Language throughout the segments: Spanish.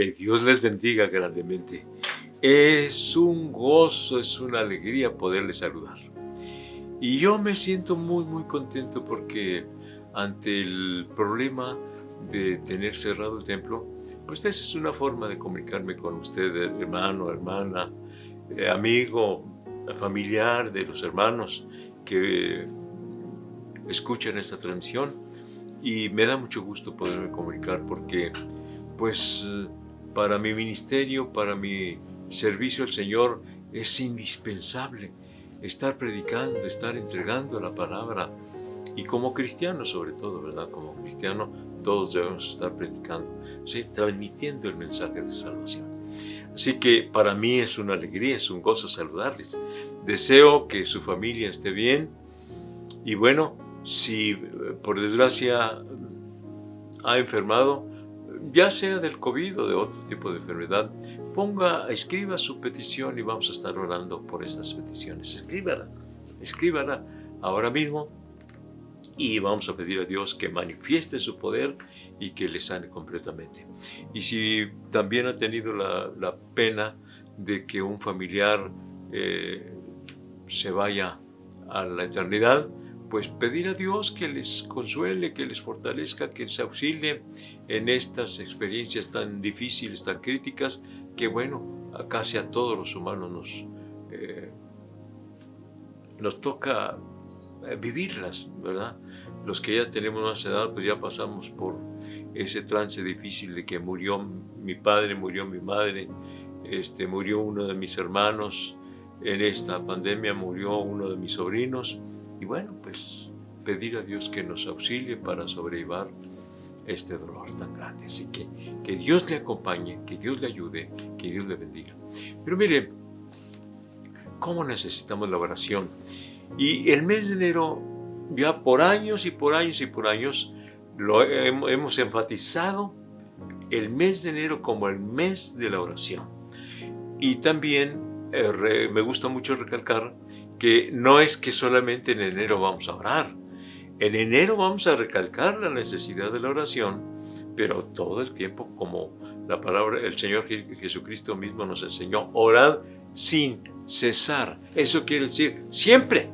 Que Dios les bendiga grandemente. Es un gozo, es una alegría poderles saludar. Y yo me siento muy, muy contento porque ante el problema de tener cerrado el templo, pues esa es una forma de comunicarme con usted, hermano, hermana, amigo, familiar de los hermanos que escuchan esta transmisión. Y me da mucho gusto poderme comunicar porque, pues, para mi ministerio, para mi servicio al Señor, es indispensable estar predicando, estar entregando la palabra. Y como cristiano, sobre todo, ¿verdad? Como cristiano, todos debemos estar predicando, ¿sí? Transmitiendo el mensaje de salvación. Así que para mí es una alegría, es un gozo saludarles. Deseo que su familia esté bien. Y bueno, si por desgracia ha enfermado, ya sea del COVID o de otro tipo de enfermedad, escriba su petición y vamos a estar orando por esas peticiones. Escríbala ahora mismo y vamos a pedir a Dios que manifieste su poder y que le sane completamente. Y si también ha tenido la pena de que un familiar se vaya a la eternidad, pues pedir a Dios que les consuele, que les fortalezca, que les auxilie en estas experiencias tan difíciles, tan críticas, que bueno, casi a todos los humanos nos toca vivirlas, ¿verdad? Los que ya tenemos más edad, pues ya pasamos por ese trance difícil de que murió mi padre, murió mi madre, murió uno de mis hermanos, en esta pandemia murió uno de mis sobrinos. Y bueno, pues pedir a Dios que nos auxilie para sobrellevar este dolor tan grande. Así que Dios le acompañe, que Dios le ayude, que Dios le bendiga. Pero mire, ¿cómo necesitamos la oración? Y el mes de enero, ya por años y por años y por años, hemos enfatizado el mes de enero como el mes de la oración. Y también me gusta mucho recalcar que no es que solamente en enero vamos a orar. En enero vamos a recalcar la necesidad de la oración, pero todo el tiempo, como la palabra, el Señor Jesucristo mismo nos enseñó, orad sin cesar. Eso quiere decir siempre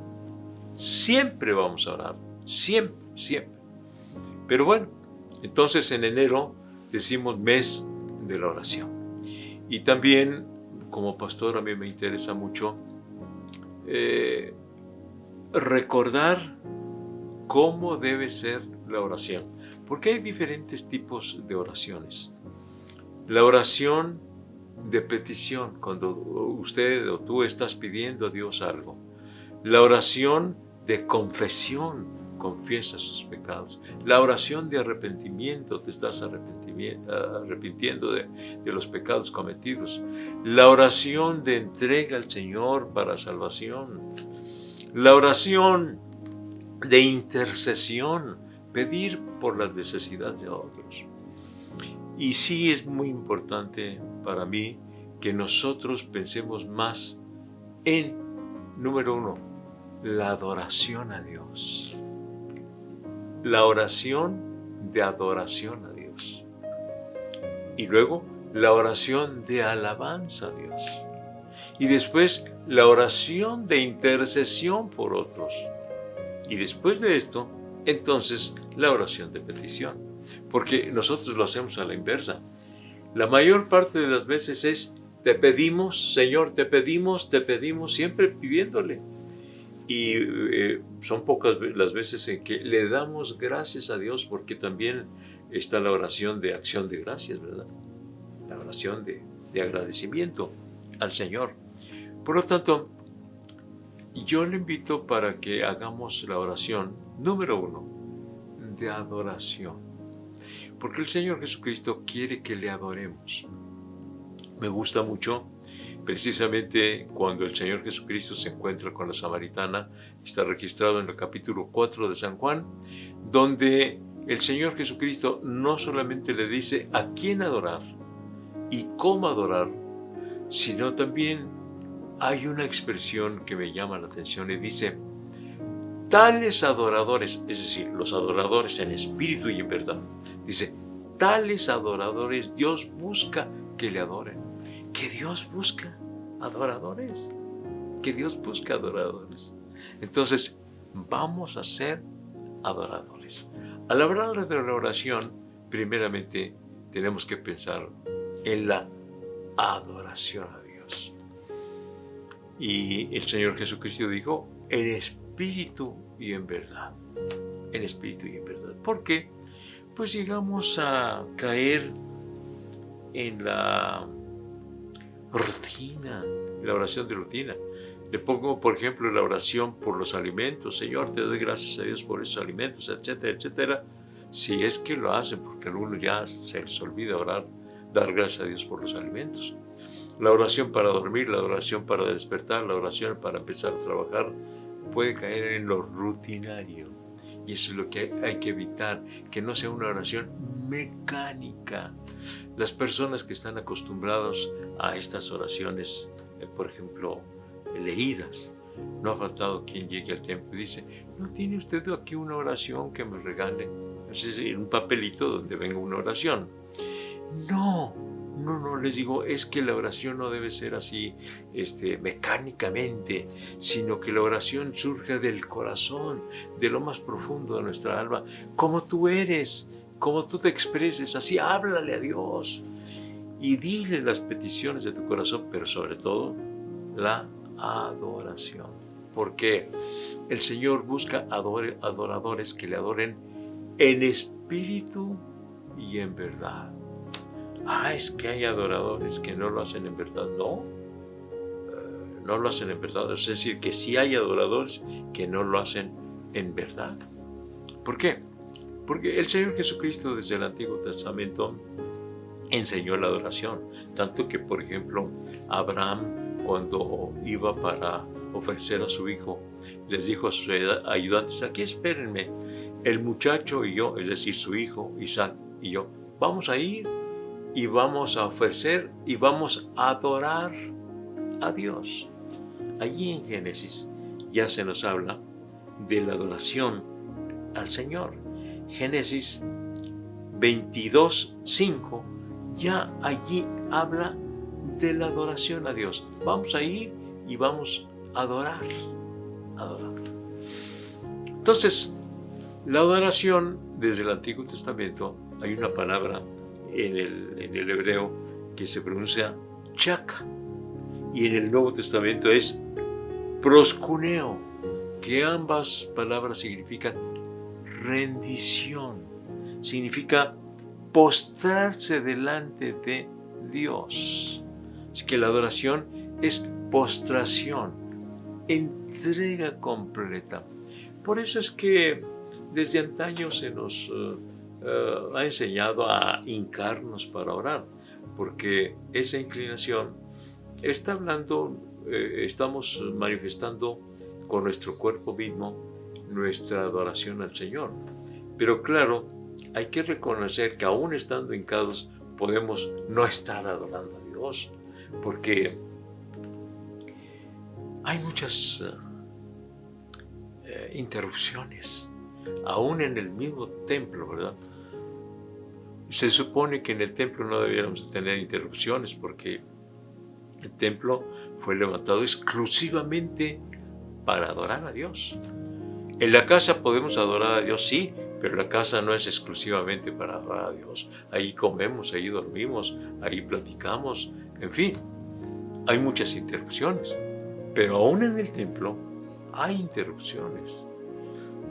vamos a orar, siempre. Pero bueno, entonces en enero decimos mes de la oración. Y también, como pastor, a mí me interesa mucho recordar cómo debe ser la oración, porque hay diferentes tipos de oraciones. La oración de petición, cuando usted o tú estás pidiendo a Dios algo. La oración de confesión, confiesa sus pecados. La oración de arrepentimiento, te estás arrepintiendo de los pecados cometidos. La oración de entrega al Señor para salvación. La oración de intercesión, pedir por las necesidades de otros. Y sí es muy importante para mí que nosotros pensemos más en, número uno, la adoración a Dios. La oración de adoración a Dios. Y luego la oración de alabanza a Dios. Y después la oración de intercesión por otros. Y después de esto, entonces, la oración de petición. Porque nosotros lo hacemos a la inversa. La mayor parte de las veces es, te pedimos, Señor, te pedimos, siempre pidiéndole. Y son pocas las veces en que le damos gracias a Dios, porque también está la oración de acción de gracias, ¿verdad? La oración de agradecimiento al Señor. Por lo tanto, yo le invito para que hagamos la oración, número uno, de adoración. Porque el Señor Jesucristo quiere que le adoremos. Me gusta mucho, precisamente cuando el Señor Jesucristo se encuentra con la samaritana, está registrado en el capítulo 4 de San Juan, donde el Señor Jesucristo no solamente le dice a quién adorar y cómo adorar, sino también hay una expresión que me llama la atención y dice, tales adoradores, es decir, los adoradores en espíritu y en verdad, dice, tales adoradores Dios busca que le adoren. Que Dios busca adoradores. Que Dios busca adoradores. Entonces, vamos a ser adoradores. Al hablar de la oración, primeramente tenemos que pensar en la adoración a Dios. Y el Señor Jesucristo dijo, en espíritu y en verdad. En espíritu y en verdad. ¿Por qué? Pues llegamos a caer en la rutina, la oración de rutina. Le pongo, por ejemplo, la oración por los alimentos. Señor, te doy gracias a Dios por esos alimentos, etcétera, etcétera. Si es que lo hacen, porque a algunos ya se les olvida orar, dar gracias a Dios por los alimentos. La oración para dormir, la oración para despertar, la oración para empezar a trabajar, puede caer en lo rutinario. Y eso es lo que hay que evitar, que no sea una oración mecánica. Las personas que están acostumbrados a estas oraciones, por ejemplo, leídas, no ha faltado quien llegue al templo y dice, ¿no tiene usted aquí una oración que me regale? Es decir, un papelito donde venga una oración. No, les digo, es que la oración no debe ser así mecánicamente, sino que la oración surge del corazón, de lo más profundo de nuestra alma, como tú eres, como tú te expreses, así háblale a Dios y dile las peticiones de tu corazón, pero sobre todo la adoración, porque el Señor busca adoradores que le adoren en espíritu y en verdad. Es que hay adoradores que no lo hacen en verdad. No lo hacen en verdad. Es decir, que sí hay adoradores que no lo hacen en verdad. ¿Por qué? Porque el Señor Jesucristo desde el Antiguo Testamento enseñó la adoración. Tanto que, por ejemplo, Abraham, cuando iba para ofrecer a su hijo, les dijo a sus ayudantes, aquí espérenme, el muchacho y yo, es decir, su hijo Isaac y yo, vamos a ir y vamos a ofrecer y vamos a adorar a Dios. Allí en Génesis ya se nos habla de la adoración al Señor. Génesis 22:5 ya allí habla de la adoración a Dios. Vamos a ir y vamos a adorar. Entonces, la adoración desde el Antiguo Testamento, hay una palabra en el hebreo que se pronuncia chaka, y en el Nuevo Testamento es proskuneo, que ambas palabras significan rendición, significa postrarse delante de Dios. Así que la adoración es postración, entrega completa. Por eso es que desde antaño se nos ha enseñado a hincarnos para orar, porque esa inclinación está hablando, estamos manifestando con nuestro cuerpo mismo nuestra adoración al Señor. Pero claro, hay que reconocer que aún estando hincados podemos no estar adorando a Dios, porque hay muchas interrupciones, aún en el mismo templo, ¿verdad? Se supone que en el templo no debiéramos tener interrupciones porque el templo fue levantado exclusivamente para adorar a Dios. En la casa podemos adorar a Dios, sí, pero la casa no es exclusivamente para adorar a Dios. Ahí comemos, ahí dormimos, ahí platicamos, en fin, hay muchas interrupciones. Pero aún en el templo hay interrupciones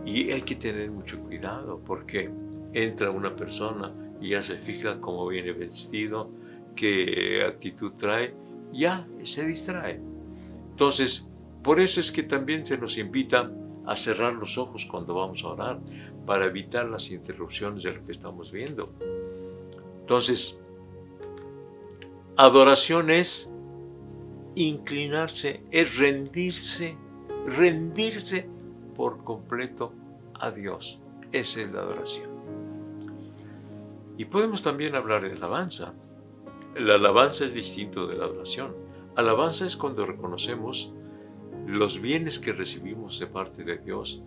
y hay que tener mucho cuidado porque entra una persona y ya se fija cómo viene vestido, qué actitud trae, ya se distrae. Entonces, por eso es que también se nos invita a cerrar los ojos cuando vamos a orar para evitar las interrupciones de lo que estamos viendo. Entonces, adoración es inclinarse, es rendirse por completo a Dios. Esa es la adoración. Y podemos también hablar de alabanza. La alabanza es distinto de la adoración. Alabanza es cuando reconocemos los bienes que recibimos de parte de Dios,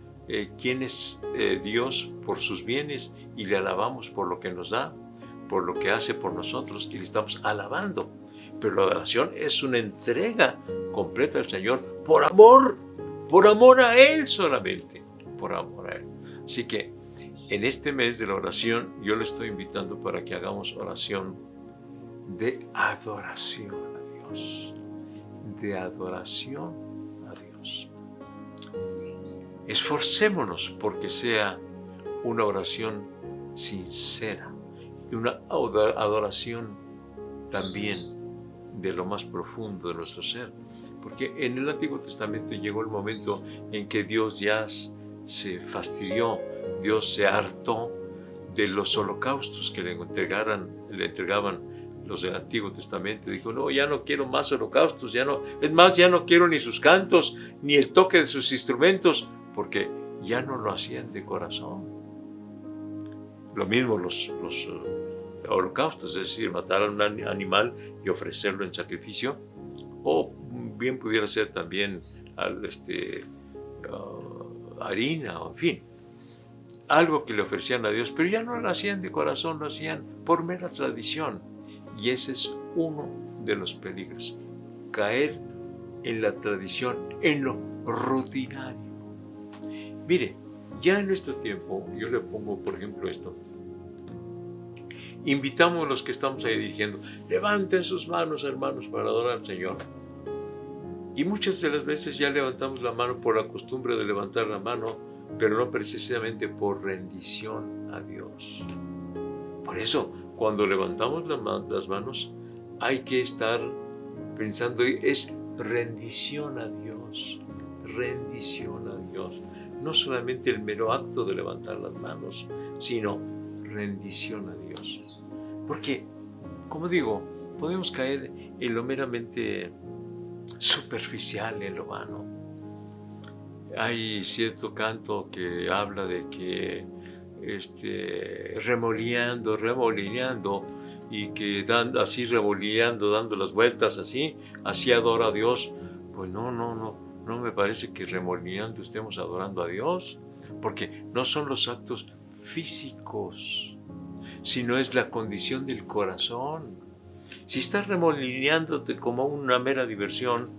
quién es Dios por sus bienes y le alabamos por lo que nos da, por lo que hace por nosotros y le estamos alabando. Pero la adoración es una entrega completa al Señor por amor a Él solamente, por amor a Él. Así que en este mes de la oración yo le estoy invitando para que hagamos oración de adoración a Dios, de adoración a Dios. Esforcémonos porque sea una oración sincera y una adoración también de lo más profundo de nuestro ser. Porque en el Antiguo Testamento llegó el momento en que Dios ya se fastidió, Dios se hartó de los holocaustos que le entregaban los del Antiguo Testamento. Dijo, no, ya no quiero más holocaustos, ya no quiero ni sus cantos, ni el toque de sus instrumentos, porque ya no lo hacían de corazón. Lo mismo los holocaustos, es decir, matar a un animal y ofrecerlo en sacrificio, o bien pudiera ser también harina, o en fin, algo que le ofrecían a Dios, pero ya no lo hacían de corazón, lo hacían por mera tradición. Y ese es uno de los peligros, caer en la tradición, en lo rutinario. Mire, ya en nuestro tiempo, yo le pongo por ejemplo esto, invitamos a los que estamos ahí dirigiendo, levanten sus manos, hermanos, para adorar al Señor. Y muchas de las veces ya levantamos la mano por la costumbre de levantar la mano, pero no precisamente por rendición a Dios. Por eso, cuando levantamos las manos, hay que estar pensando, es rendición a Dios, rendición a Dios. No solamente el mero acto de levantar las manos, sino rendición a Dios. Porque, como digo, podemos caer en lo meramente superficial, en lo vano. Hay cierto canto que habla de que remolineando, y que así remolineando, dando las vueltas así adora a Dios. Pues no me parece que remolineando estemos adorando a Dios, porque no son los actos físicos, sino es la condición del corazón. Si estás remolineándote como una mera diversión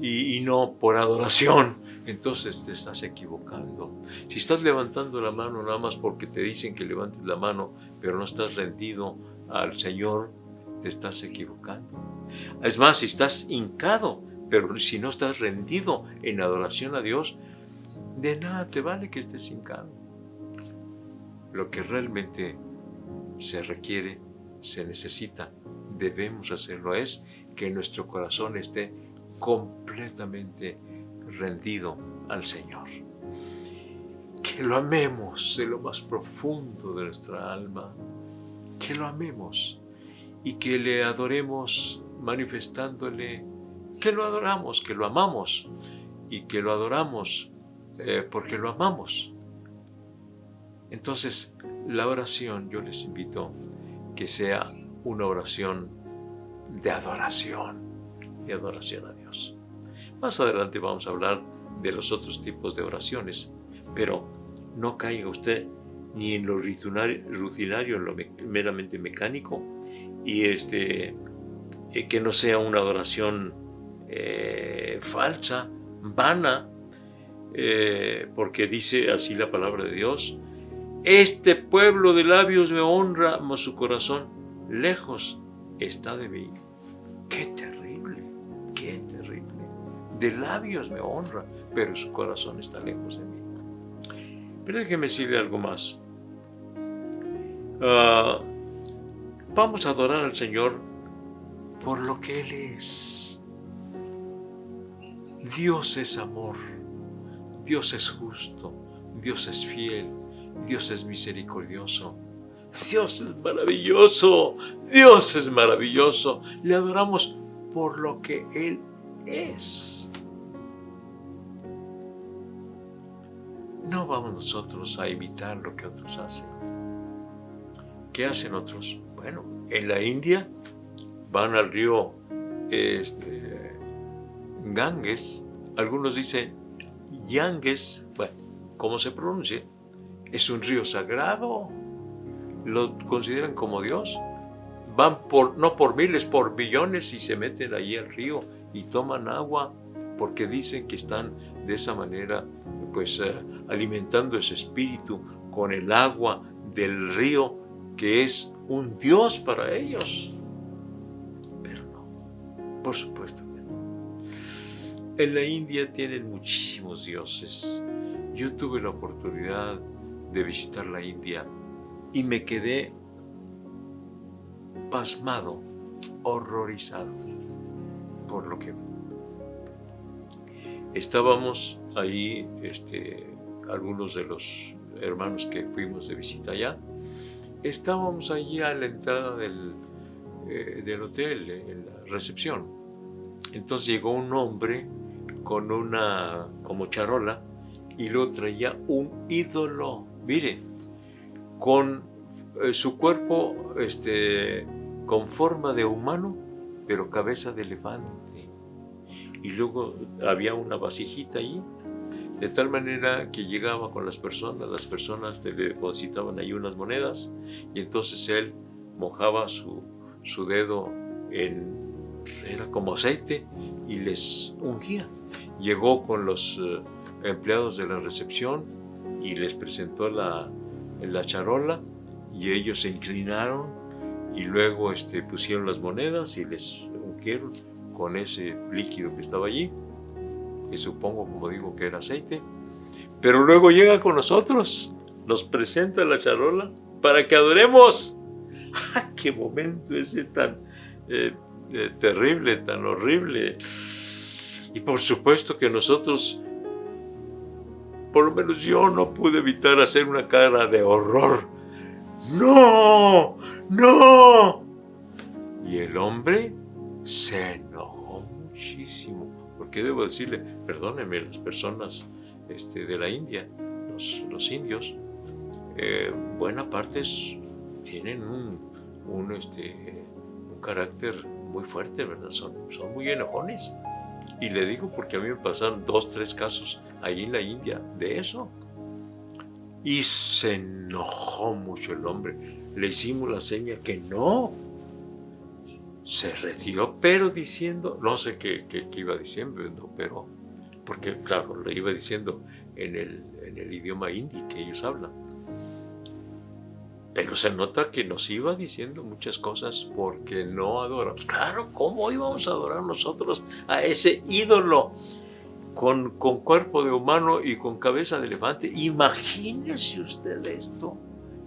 y no por adoración, entonces te estás equivocando. Si estás levantando la mano nada más porque te dicen que levantes la mano, pero no estás rendido al Señor, te estás equivocando. Es más, si estás hincado, pero si no estás rendido en adoración a Dios, de nada te vale que estés hincado. Lo que realmente se requiere, se necesita, debemos hacerlo, es que nuestro corazón esté completamente rendido al Señor. Que lo amemos de lo más profundo de nuestra alma, que lo amemos y que le adoremos manifestándole que lo adoramos, que lo amamos y que lo adoramos porque lo amamos. Entonces, la oración, yo les invito que sea una oración de adoración a Dios. Más adelante vamos a hablar de los otros tipos de oraciones, pero no caiga usted ni en lo rutinario, en lo meramente mecánico, y que no sea una adoración falsa, vana, porque dice así la palabra de Dios: este pueblo de labios me honra, mas su corazón lejos está de mí. ¡Qué terrible! ¡Qué terrible! De labios me honra, pero su corazón está lejos de mí. Pero déjeme decirle algo más. Vamos a adorar al Señor por lo que Él es. Dios es amor, Dios es justo, Dios es fiel, Dios es misericordioso, Dios es maravilloso, Dios es maravilloso. Le adoramos por lo que Él es. No vamos nosotros a imitar lo que otros hacen. ¿Qué hacen otros? Bueno, en la India van al río Ganges, algunos dicen Yanges, bueno, ¿cómo se pronuncia? Es un río sagrado lo consideran como Dios. Van no por miles, por billones y se meten ahí al río y toman agua porque dicen que están de esa manera pues alimentando ese espíritu con el agua del río que es un Dios para ellos. Pero no, por supuesto que no. En la India tienen muchísimos dioses. Yo tuve la oportunidad de visitar la India y me quedé pasmado, horrorizado por lo que vi. Estábamos ahí, algunos de los hermanos que fuimos de visita allá, estábamos allí a la entrada del hotel, en la recepción. Entonces llegó un hombre con una como charola y luego traía un ídolo, mire, con su cuerpo con forma de humano, pero cabeza de elefante. Y luego había una vasijita ahí, de tal manera que llegaba con las personas le depositaban ahí unas monedas y entonces él mojaba su dedo era como aceite y les ungía. Llegó con los empleados de la recepción y les presentó la charola y ellos se inclinaron y luego pusieron las monedas y les ungieron con ese líquido que estaba allí, que supongo, como digo, que era aceite. Pero luego llega con nosotros, nos presenta la charola para que adoremos. ¡Qué momento ese tan terrible, tan horrible! Y por supuesto que nosotros, por lo menos yo, no pude evitar hacer una cara de horror. ¡No! ¡No! Y el hombre se enojó muchísimo, porque debo decirle, perdónenme, las personas de la India, los indios, buena parte tienen un carácter muy fuerte, ¿verdad? Son muy enojones. Y le digo porque a mí me pasaron 2, 3 casos ahí en la India de eso. Y se enojó mucho el hombre. Le hicimos la seña que no. Se retiró, pero diciendo, no sé qué iba diciendo, pero, porque claro, le iba diciendo en el idioma hindi que ellos hablan. Pero se nota que nos iba diciendo muchas cosas porque no adoramos. Claro, ¿cómo íbamos a adorar nosotros a ese ídolo con cuerpo de humano y con cabeza de elefante? Imagínese usted esto.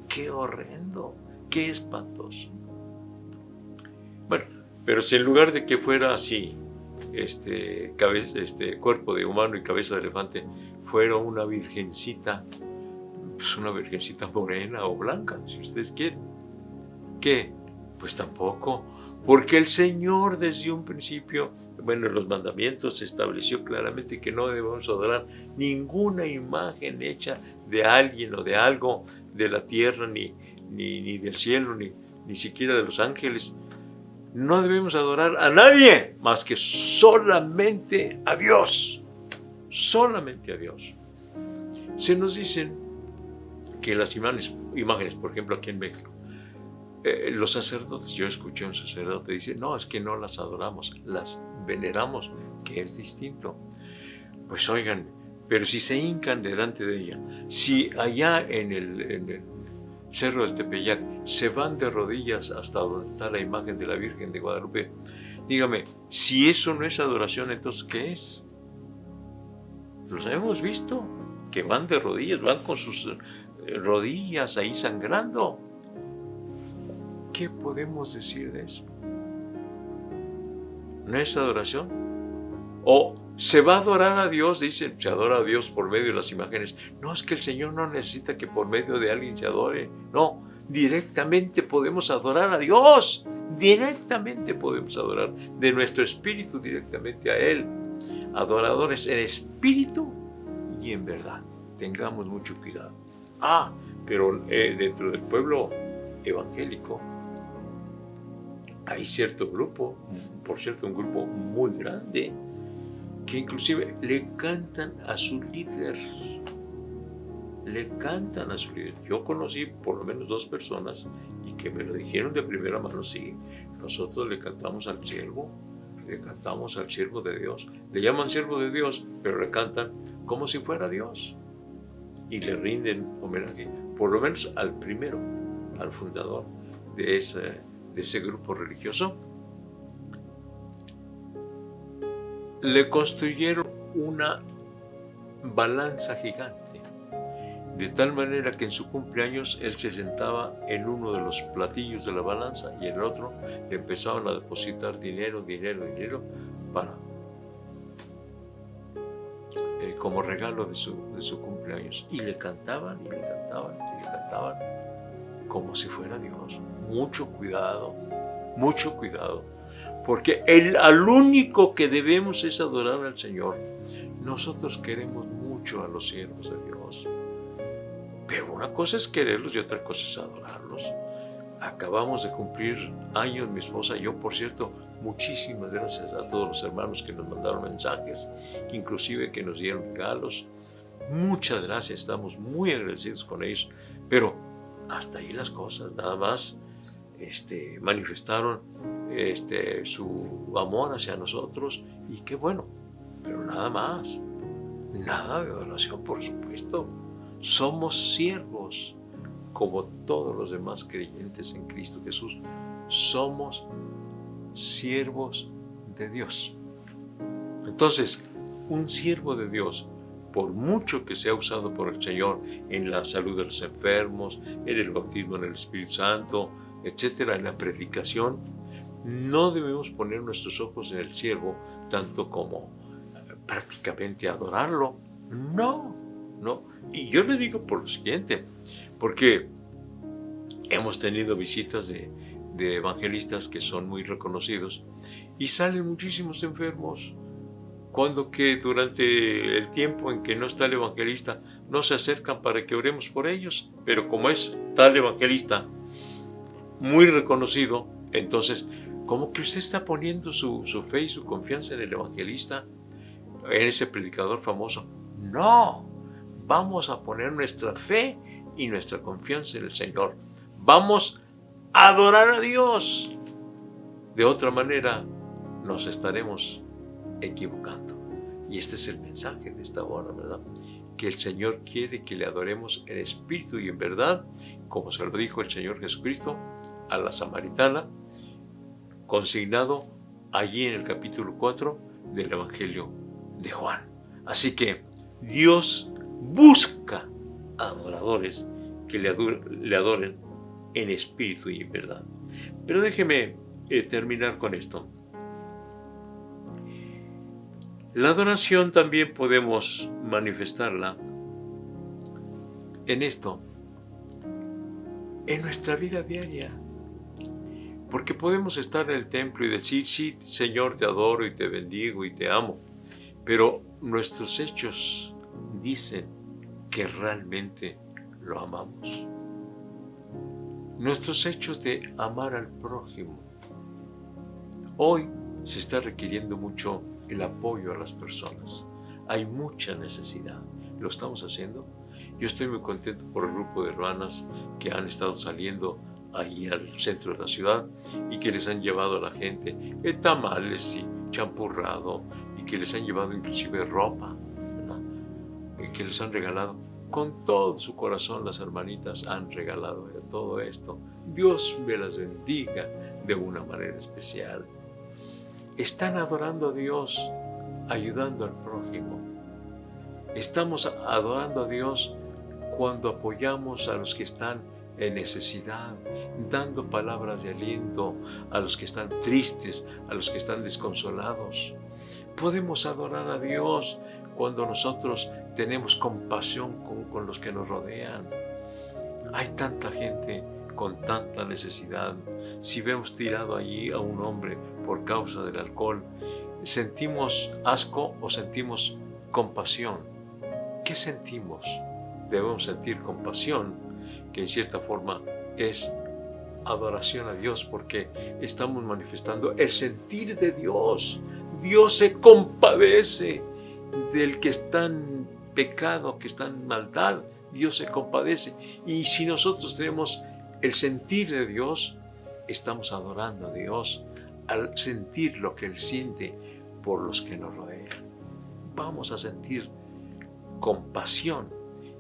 ¡Qué horrendo! ¡Qué espantoso! Bueno, pero si en lugar de que fuera así, cuerpo de humano y cabeza de elefante, fuera una virgencita, pues una virgencita morena o blanca, si ustedes quieren. ¿Qué? Pues tampoco, porque el Señor desde un principio, bueno, en los mandamientos se estableció claramente que no debemos adorar ninguna imagen hecha de alguien o de algo de la tierra, ni del cielo, ni siquiera de los ángeles. No debemos adorar a nadie más que solamente a Dios. Solamente a Dios. Se nos dicen que las imágenes, por ejemplo, aquí en México, los sacerdotes, yo escuché a un sacerdote decir, no, es que no las adoramos, las veneramos, que es distinto. Pues oigan, pero si se hincan delante de ella, si allá en el Cerro del Tepeyac se van de rodillas hasta donde está la imagen de la Virgen de Guadalupe, dígame, si eso no es adoración, entonces ¿qué es? Los hemos visto, que van de rodillas, van con sus rodillas ahí sangrando. ¿Qué podemos decir de eso? ¿No es adoración? O se va a adorar a Dios, dicen, se adora a Dios por medio de las imágenes. No, es que el Señor no necesita que por medio de alguien se adore. No, directamente podemos adorar a Dios. Directamente podemos adorar de nuestro espíritu directamente a Él. Adoradores en espíritu y en verdad. Tengamos mucho cuidado. Pero dentro del pueblo evangélico hay cierto grupo, por cierto, un grupo muy grande, que inclusive le cantan a su líder. le cantan a su líder. Yo conocí por lo menos 2 personas y que me lo dijeron de primera mano, sí, nosotros le cantamos al siervo de Dios. Le llaman siervo de Dios, pero le cantan como si fuera Dios. Y le rinden homenaje, por lo menos al primero, al fundador de ese grupo religioso. Le construyeron una balanza gigante, de tal manera que en su cumpleaños él se sentaba en uno de los platillos de la balanza y en el otro le empezaban a depositar dinero para como regalo de su cumpleaños, y le cantaban como si fuera Dios. Mucho cuidado, porque al único que debemos es adorar al Señor. Nosotros queremos mucho a los siervos de Dios, pero una cosa es quererlos y otra cosa es adorarlos. Acabamos de cumplir años, mi esposa y yo. Por cierto, muchísimas gracias a todos los hermanos que nos mandaron mensajes, inclusive que nos dieron regalos. Muchas gracias, estamos muy agradecidos con ellos, pero hasta ahí las cosas. Nada más manifestaron su amor hacia nosotros, y qué bueno, pero nada más, nada de adoración, por supuesto. Somos siervos como todos los demás creyentes en Cristo Jesús. Somos siervos de Dios. Entonces, un siervo de Dios, por mucho que sea usado por el Señor en la salud de los enfermos, en el bautismo en el Espíritu Santo, etcétera, en la predicación, no debemos poner nuestros ojos en el siervo tanto como prácticamente adorarlo. No. Y yo le digo por lo siguiente, porque hemos tenido visitas de evangelistas que son muy reconocidos y salen muchísimos enfermos, cuando que durante el tiempo en que no está el evangelista no se acercan para que oremos por ellos. Pero como es tal evangelista muy reconocido, entonces, ¿cómo que usted está poniendo su fe y su confianza en el evangelista, en ese predicador famoso? No, vamos a poner nuestra fe y nuestra confianza en el Señor. Vamos a adorar a Dios. De otra manera, nos estaremos equivocando. Y este es el mensaje de esta hora, ¿verdad? Que el Señor quiere que le adoremos en espíritu y en verdad, como se lo dijo el Señor Jesucristo a la samaritana, consignado allí en el capítulo 4 del Evangelio de Juan. Así que Dios busca adoradores que le adoren en espíritu y en verdad. Pero déjeme terminar con esto. La adoración también podemos manifestarla en esto, en nuestra vida diaria. Porque podemos estar en el templo y decir, sí, Señor, te adoro y te bendigo y te amo, pero nuestros hechos dicen que realmente lo amamos. Nuestros hechos de amar al prójimo. Hoy se está requiriendo mucho el apoyo a las personas. Hay mucha necesidad. ¿Lo estamos haciendo? Yo estoy muy contento por el grupo de hermanas que han estado saliendo ahí al centro de la ciudad y que les han llevado a la gente tamales y champurrado, y que les han llevado inclusive ropa, ¿verdad? Y que les han regalado. Con todo su corazón las hermanitas han regalado todo esto. Dios me las bendiga de una manera especial. Están adorando a Dios, ayudando al prójimo. Estamos adorando a Dios cuando apoyamos a los que están en necesidad, dando palabras de aliento a los que están tristes, a los que están desconsolados. Podemos adorar a Dios cuando nosotros tenemos compasión con los que nos rodean. Hay tanta gente con tanta necesidad. Si vemos tirado allí a un hombre por causa del alcohol, ¿sentimos asco o sentimos compasión? ¿Qué sentimos? Debemos sentir compasión, que en cierta forma es adoración a Dios, porque estamos manifestando el sentir de Dios. Dios se compadece del que está en pecado, que está en maldad. Dios se compadece. Y si nosotros tenemos el sentir de Dios, estamos adorando a Dios al sentir lo que Él siente por los que nos rodean. Vamos a sentir compasión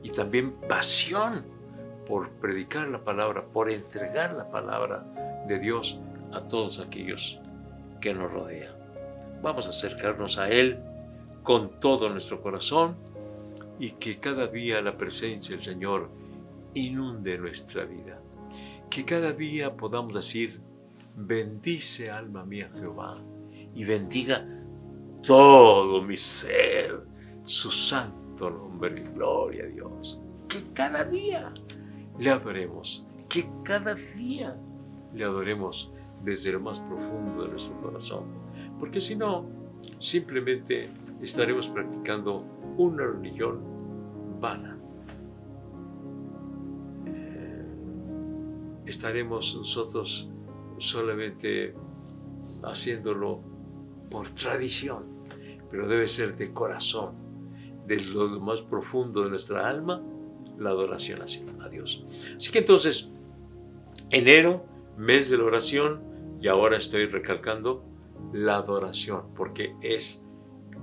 y también pasión por predicar la palabra, por entregar la palabra de Dios a todos aquellos que nos rodean. Vamos a acercarnos a Él con todo nuestro corazón y que cada día la presencia del Señor inunde nuestra vida. Que cada día podamos decir: bendice alma mía Jehová, y bendiga todo mi ser su santo nombre. Gloria a Dios. Que cada día le adoremos, que cada día le adoremos desde lo más profundo de nuestro corazón, porque si no, simplemente estaremos practicando una religión vana. Estaremos nosotros solamente haciéndolo por tradición, pero debe ser de corazón, de lo más profundo de nuestra alma, la adoración a Dios. Así que entonces, enero, mes de la oración, y ahora estoy recalcando la adoración, porque es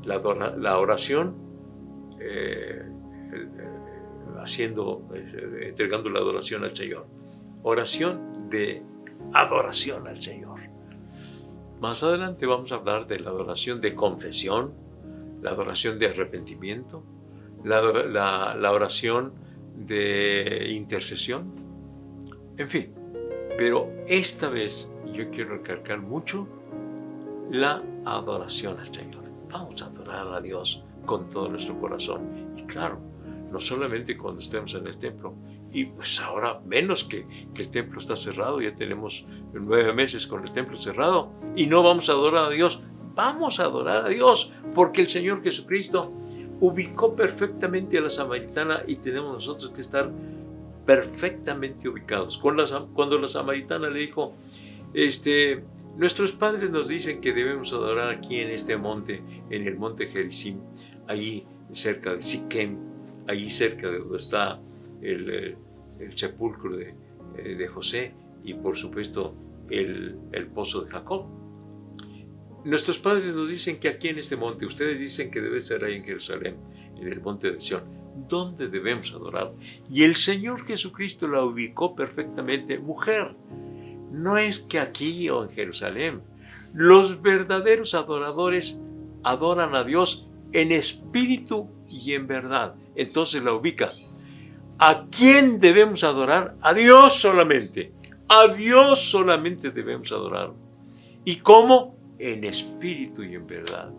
la oración entregando la adoración al Señor. Oración de adoración al Señor. Más adelante vamos a hablar de la adoración de confesión, la adoración de arrepentimiento, la oración de intercesión, en fin. Pero esta vez yo quiero recalcar mucho la adoración al Señor. Vamos a adorar a Dios con todo nuestro corazón. Y claro, no solamente cuando estemos en el templo, y pues ahora menos que el templo está cerrado, ya tenemos 9 meses con el templo cerrado, y no vamos a adorar a Dios. Vamos a adorar a Dios, porque el Señor Jesucristo ubicó perfectamente a la samaritana y tenemos nosotros que estar perfectamente ubicados. Cuando la samaritana le dijo, nuestros padres nos dicen que debemos adorar aquí en este monte, en el monte Gerizim, ahí cerca de Siquem, ahí cerca de donde está el sepulcro de José y por supuesto el pozo de Jacob. Nuestros padres nos dicen que aquí en este monte, ustedes dicen que debe ser ahí en Jerusalén, en el monte de Sión, ¿dónde debemos adorar? Y el Señor Jesucristo la ubicó perfectamente. Mujer, no es que aquí o en Jerusalén. Los verdaderos adoradores adoran a Dios en espíritu y en verdad. Entonces la ubica. ¿A quién debemos adorar? A Dios solamente. A Dios solamente debemos adorar. ¿Y cómo? En espíritu y en verdad.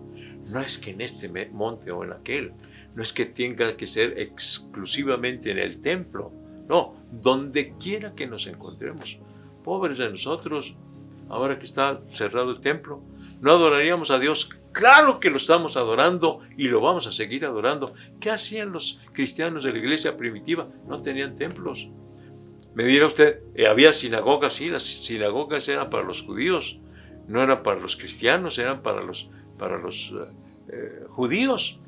No es que en este monte o en aquel. No es que tenga que ser exclusivamente en el templo. No, donde quiera que nos encontremos. Pobres de nosotros, ahora que está cerrado el templo, ¿no adoraríamos a Dios? Claro que lo estamos adorando y lo vamos a seguir adorando. ¿Qué hacían los cristianos de la iglesia primitiva? No tenían templos. Me dirá usted, había sinagogas, sí, las sinagogas eran para los judíos, no eran para los cristianos, eran para los judíos.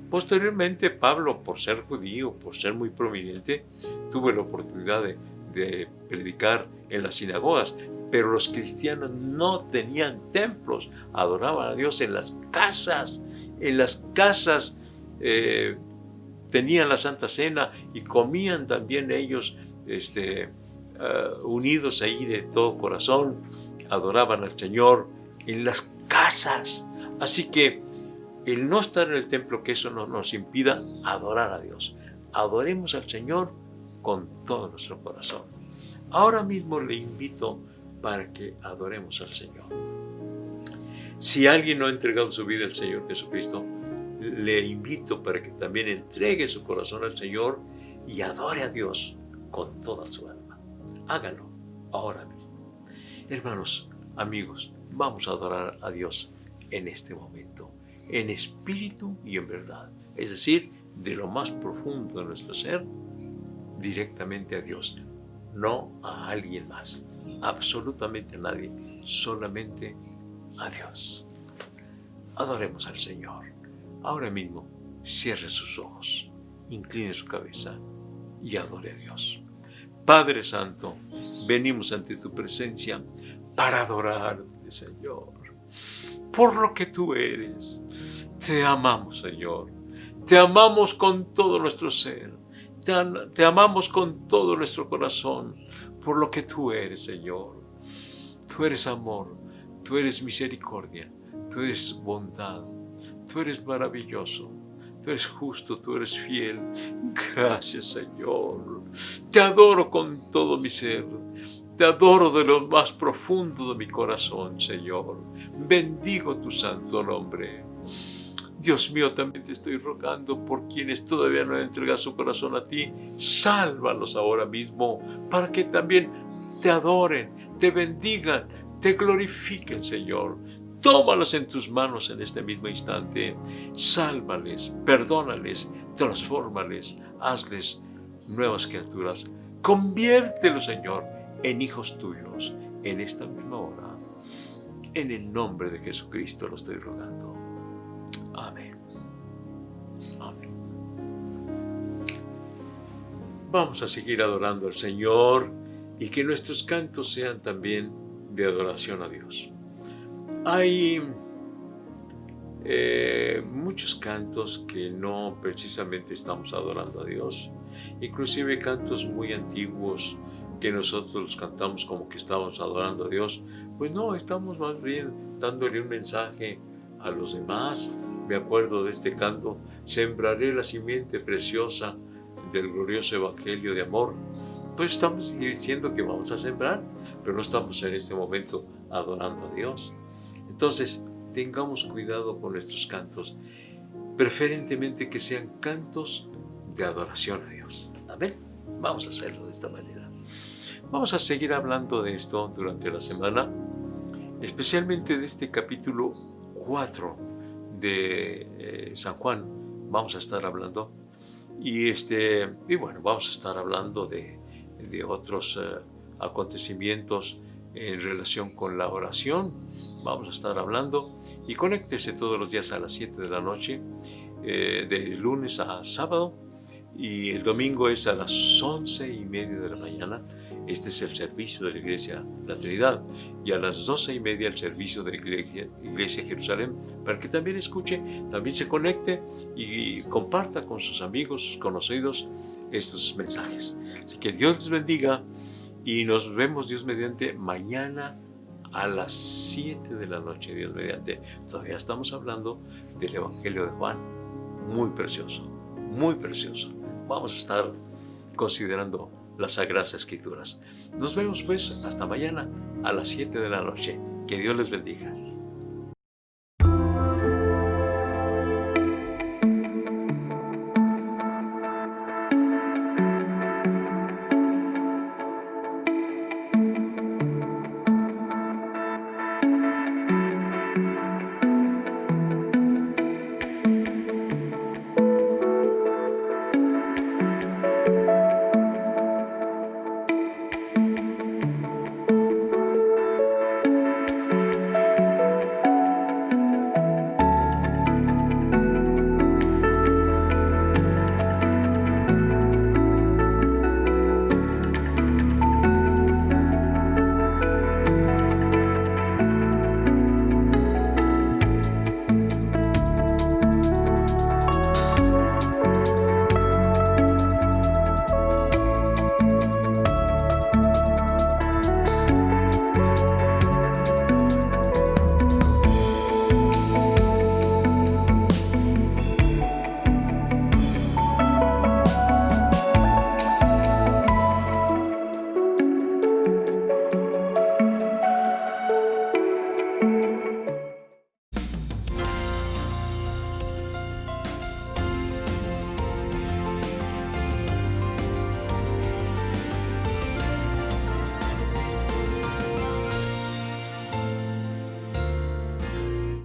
Posteriormente, Pablo, por ser judío, por ser muy prominente, tuvo la oportunidad de predicar en las sinagogas, pero los cristianos no tenían templos, adoraban a Dios en las casas. En las casas tenían la Santa Cena y comían también ellos unidos ahí de todo corazón, adoraban al Señor en las casas. Así que el no estar en el templo, que eso no nos impida adorar a Dios. Adoremos al Señor con todo nuestro corazón. Ahora mismo le invito para que adoremos al Señor. Si alguien no ha entregado su vida al Señor Jesucristo, le invito para que también entregue su corazón al Señor y adore a Dios con toda su alma. Hágalo ahora mismo. Hermanos, amigos, vamos a adorar a Dios en este momento, en espíritu y en verdad. Es decir, de lo más profundo de nuestro ser, directamente a Dios, no a alguien más, absolutamente a nadie, solamente a Dios. Adoremos al Señor. Ahora mismo, cierre sus ojos, incline su cabeza y adore a Dios. Padre Santo, venimos ante tu presencia para adorarte, Señor, por lo que tú eres. Te amamos, Señor. Te amamos con todo nuestro ser. Te amamos con todo nuestro corazón por lo que tú eres, Señor. Tú eres amor, tú eres misericordia, tú eres bondad, tú eres maravilloso, tú eres justo, tú eres fiel. Gracias, Señor. Te adoro con todo mi ser. Te adoro de lo más profundo de mi corazón, Señor. Bendigo tu santo nombre. Dios mío, también te estoy rogando por quienes todavía no han entregado su corazón a ti. Sálvalos ahora mismo para que también te adoren, te bendigan, te glorifiquen, Señor. Tómalos en tus manos en este mismo instante. Sálvales, perdónales, transfórmales, hazles nuevas criaturas. Conviértelos, Señor, en hijos tuyos en esta misma hora. En el nombre de Jesucristo lo estoy rogando. Amén. Amén. Vamos a seguir adorando al Señor y que nuestros cantos sean también de adoración a Dios. Hay muchos cantos que no precisamente estamos adorando a Dios, inclusive cantos muy antiguos que nosotros los cantamos como que estamos adorando a Dios. Pues no, estamos más bien dándole un mensaje a los demás. Me acuerdo de este canto: sembraré la simiente preciosa del glorioso evangelio de amor. Pues estamos diciendo que vamos a sembrar, pero no estamos en este momento adorando a Dios. Entonces, tengamos cuidado con nuestros cantos, preferentemente que sean cantos de adoración a Dios. Amén. Vamos a hacerlo de esta manera. Vamos a seguir hablando de esto durante la semana, especialmente de este capítulo 4 de San Juan. Vamos a estar hablando y bueno, vamos a estar hablando de otros acontecimientos en relación con la oración. Vamos a estar hablando y conéctese todos los días a las 7 de la noche, de lunes a sábado, y el domingo es a las 11:30 de la mañana. Este es el servicio de la Iglesia La Trinidad, y a las 12:30 el servicio de la Iglesia Jerusalén, para que también escuche, también se conecte y comparta con sus amigos, sus conocidos, estos mensajes. Así que Dios les bendiga y nos vemos, Dios mediante, mañana a las 7 de la noche, Dios mediante. Todavía estamos hablando del Evangelio de Juan, muy precioso, muy precioso. Vamos a estar considerando las Sagradas Escrituras. Nos vemos pues hasta mañana a las 7 de la noche. Que Dios les bendiga.